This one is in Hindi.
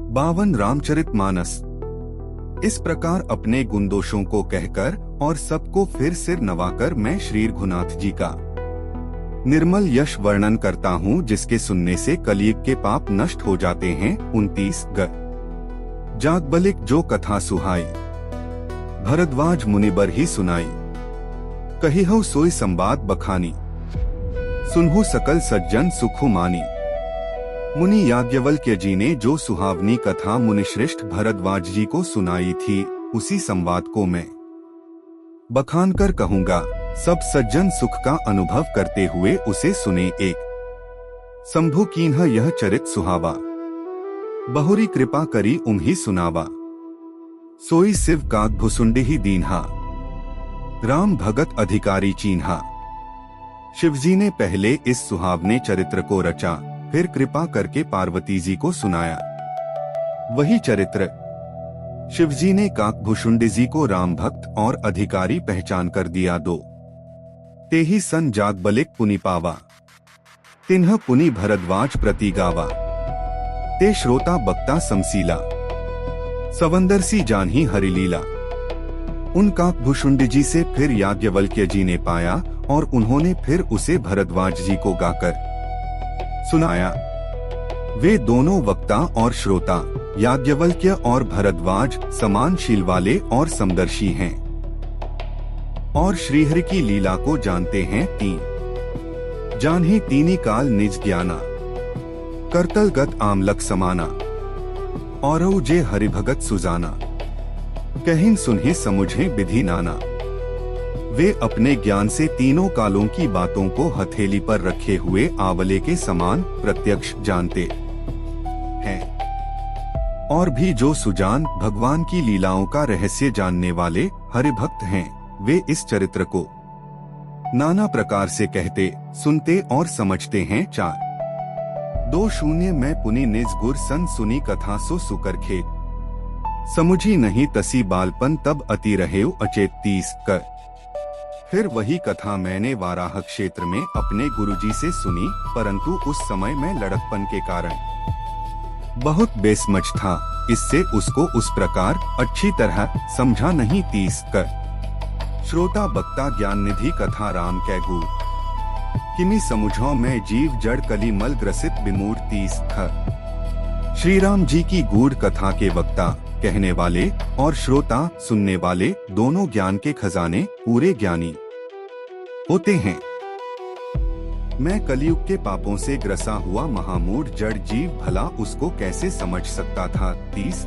52 रामचरितमानस। इस प्रकार अपने गुण दोषों को कहकर और सबको फिर सिर नवाकर मैं श्री रघुनाथ जी का निर्मल यश वर्णन करता हूँ, जिसके सुनने से कलयुग के पाप नष्ट हो जाते हैं। 29 जागबलिक जो कथा सुहाई, भरद्वाज मुनिबर ही सुनाई, कहिहु सोई संवाद बखानी, सुनहु सकल सज्जन सुखु मानी। मुनि याज्ञवल्क्य जी ने जो सुहावनी कथा मुनिश्रेष्ठ भरद्वाज जी को सुनाई थी, उसी संवाद को मैं बखान कर कहूँगा। सब सज्जन सुख का अनुभव करते हुए उसे सुने। एक शंभु कीन्ह यह चरित सुहावा, बहुरी कृपा करी उम्ही सुनावा। सोई शिव काग भुसुंडी ही दीन्हा, राम भगत अधिकारी चीन्हा। शिवजी ने पहले इस सुहावने चरित्र को रचा, फिर कृपा करके पार्वती जी को सुनाया। वही चरित्र शिवजी ने काकभुषुंडी जी को राम भक्त और अधिकारी पहचान कर दिया। 2 तेहि सन जागबलिक पुनि पावा, तिन्ह पुनि भरद्वाज प्रति गावा। ते श्रोता बक्ता समसीला, सवंदर सी जानही हरिलीला। उन काकभुषुंडी जी से फिर याज्ञवल्क्य जी ने पाया और उन्होंने फिर उसे भरद्वाज जी को गाकर सुनाया। वे दोनों वक्ता और श्रोता याज्ञवल्क्य और भरद्वाज समानशील वाले और समदर्शी हैं और श्रीहरि की लीला को जानते हैं। 3 जान्हे तीनी काल निज ज्ञाना, करतलगत आमलक समाना। और जे हरिभगत सुजाना, कहिन सुनहि समुझे विधि नाना। वे अपने ज्ञान से तीनों कालों की बातों को हथेली पर रखे हुए आंवले के समान प्रत्यक्ष जानते हैं। और भी जो सुजान भगवान की लीलाओं का रहस्य जानने वाले हरिभक्त हैं, वे इस चरित्र को नाना प्रकार से कहते, सुनते और समझते हैं। 4 2 मैं पुनि निज गुर सन सुनी कथा सो सुकर खेत, समुझी नहीं तसी बालपन तब अति रहेउ अचेत। 30 फिर वही कथा मैंने वाराह क्षेत्र में अपने गुरुजी से सुनी, परंतु उस समय मैं लड़कपन के कारण बहुत बेसमझ था, इससे उसको उस प्रकार अच्छी तरह समझा नहीं। 30 श्रोता बक्ता ज्ञान निधि कथा राम कै गूढ़, किमि समुझौ मैं जीव जड़ कली मल ग्रसित विमूढ़। 30 श्री राम जी की गूढ़ कथा के वक्ता कहने वाले और श्रोता सुनने वाले दोनों ज्ञान के खजाने पूरे ज्ञानी होते हैं। मैं कलयुग के पापों से ग्रसा हुआ महामूढ़ जड़ जीव भला उसको कैसे समझ सकता था। 30